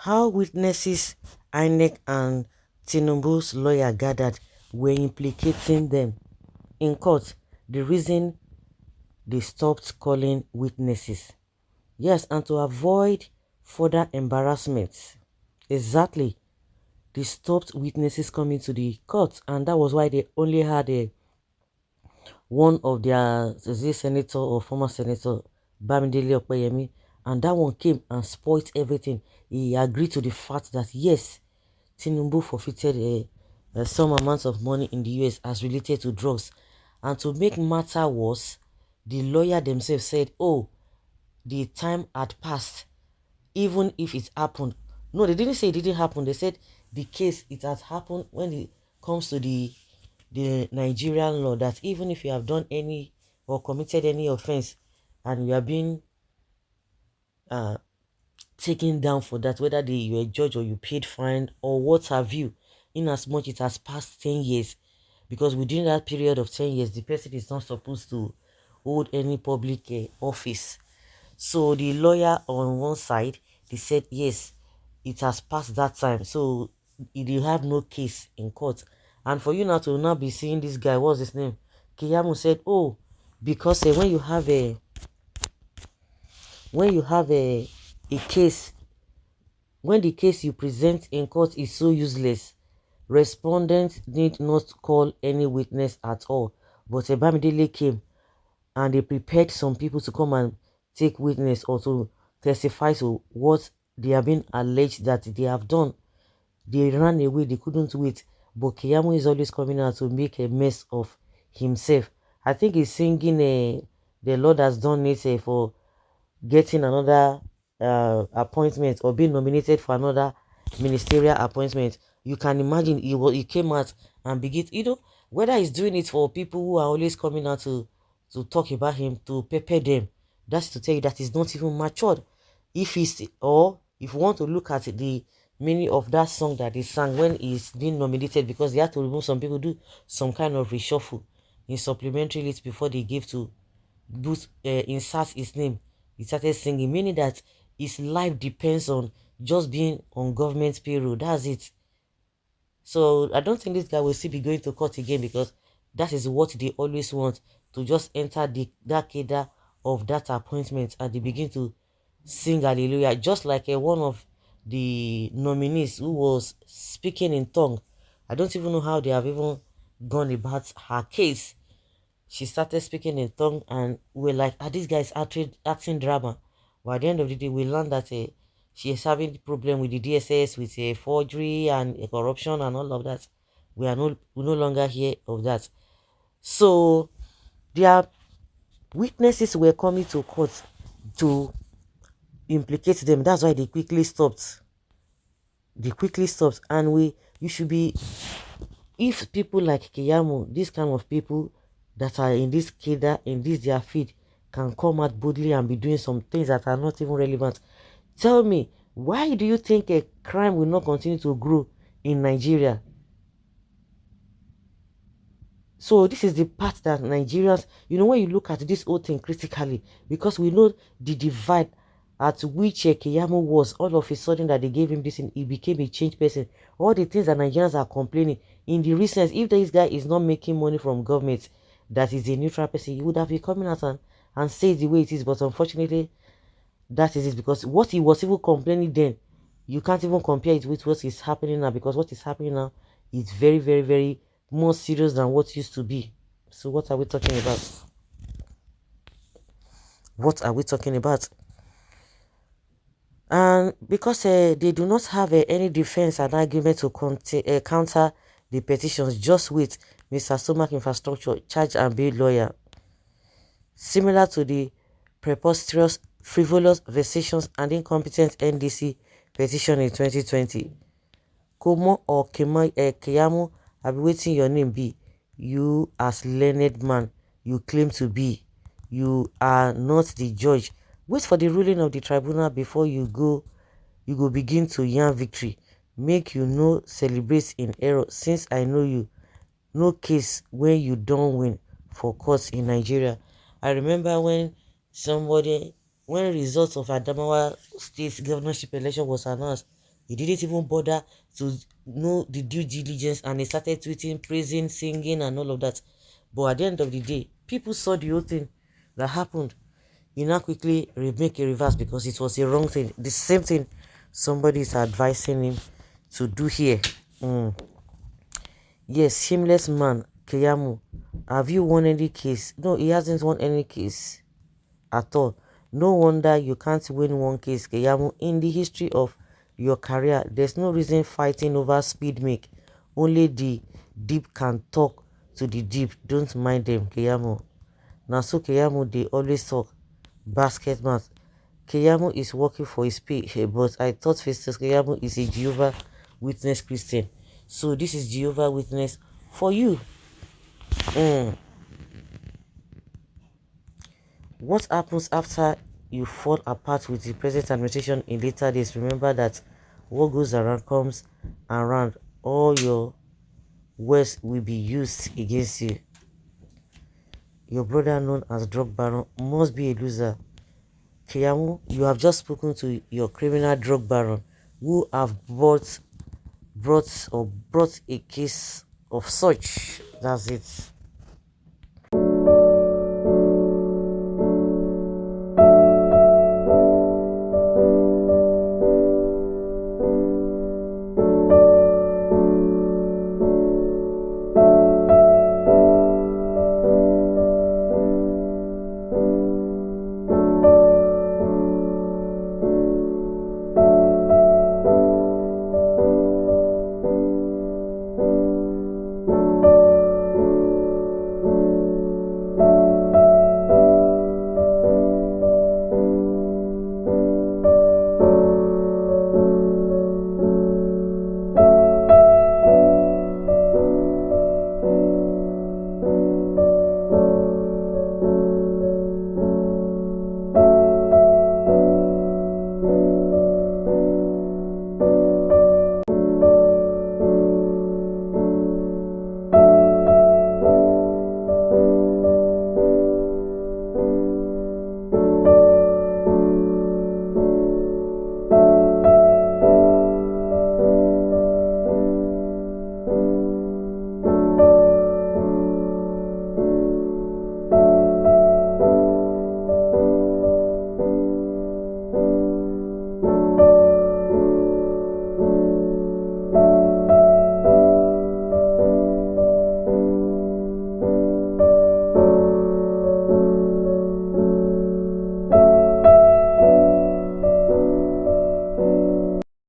How witnesses Inec and Tinubu's lawyer gathered were implicating them in court. The reason they stopped calling witnesses. Yes, and to avoid further embarrassment. Exactly. They stopped witnesses coming to the court, and that was why they only had one of their senator or former senator, Bamidele Opeyemi, and that one came and spoiled everything. He agreed to the fact that yes, Tinubu forfeited some amount of money in the US as related to drugs. And to make matter worse, the lawyer themselves said, oh, the time had passed, even if it happened. No, they didn't say it didn't happen. They said the case, it has happened when it comes to the Nigerian law, that even if you have done any or committed any offense and you are being uh, taken down for that, whether you're a judge or you paid fine or what have you, in as much it has passed 10 years, because within that period of 10 years, the person is not supposed to hold any public office. So the lawyer on one side, they said, yes, it has passed that time. So you have no case in court. And for you now to now be seeing this guy, what's his name? Kiyamu said, oh, because when you have a case, when the case you present in court is so useless, respondents need not call any witness at all. But Bamidele came and they prepared some people to come and take witness or to testify to what they have been alleged that they have done. They ran away, they couldn't wait. But Keyamo is always coming out to make a mess of himself. I think he's singing the Lord has done it for getting another appointment or being nominated for another ministerial appointment. You can imagine he came out and began, whether he's doing it for people who are always coming out to talk about him, to pepper them. That's to tell you that he's not even matured. If he's, or if you want to look at the meaning of that song that he sang when he's being nominated, because they had to remove some people, do some kind of reshuffle in supplementary list before they gave to boost insert his name. He started singing, meaning that his life depends on just being on government payroll. That's it. So I don't think this guy will still be going to court again, because that is what they always want, to just enter that cadre of that appointment and they begin to sing hallelujah, just like one of the nominees who was speaking in tongue. I don't even know how they have even gone about her case. She started speaking in tongue and we're like, ah, this guy is acting drama. But at the end of the day, we learned that she is having problem with the DSS, with forgery and corruption and all of that. We no longer hear of that. So their witnesses were coming to court to implicate them. That's why they quickly stopped. They quickly stopped. And you should be, if people like Kiyamo, this kind of people that are in this keda, in this their feed, can come out boldly and be doing some things that are not even relevant, tell me, why do you think a crime will not continue to grow in Nigeria? So this is the part that Nigerians, when you look at this whole thing critically, because we know the divide at which Keyamo was, all of a sudden that they gave him this, and he became a changed person. All the things that Nigerians are complaining in the recent, if this guy is not making money from government, that is a neutral person, he would have been coming out and say it the way it is. But unfortunately, that is it, because what he was even complaining then, you can't even compare it with what is happening now, because what is happening now is very, very, very more serious than what used to be. So what are we talking about? What are we talking about? And because they do not have any defense and argument to counter the petitions, just with Mr. Stomach Infrastructure charge and bail lawyer, similar to the preposterous, frivolous, vexatious and incompetent NDC petition in 2020. Komo or Keyamo, I be waiting your name be. You as learned man, you claim to be. You are not the judge. Wait for the ruling of the tribunal before you go begin to yarn victory. Make you no celebrate in error, since I know you. No case when you don't win for courts in Nigeria. I remember when results of Adamawa State governorship election was announced, He didn't even bother to know the due diligence, and he started tweeting, praising, singing, and all of that. But at the end of the day, people saw the whole thing that happened. He now quickly make a reverse because it was a wrong thing. The same thing somebody is advising him to do here. Yes, shameless man, Keyamu. Have you won any case? No, he hasn't won any case at all. No wonder you can't win one case, Keyamu. In the history of your career, there's no reason fighting over speed make. Only the deep can talk to the deep. Don't mind them, Keyamu. Now, so Keyamu, they always talk basket math. Keyamu is working for his pay, but I thought Festus Keyamu is a Jehovah Witness Christian. So this is Jehovah Witness for you. What happens after you fall apart with the present administration in later days? Remember that what goes around comes around. All your words will be used against you. Your brother, known as drug baron, must be a loser. Keyamu, you have just spoken to your criminal drug baron who have brought a case of such. That's it.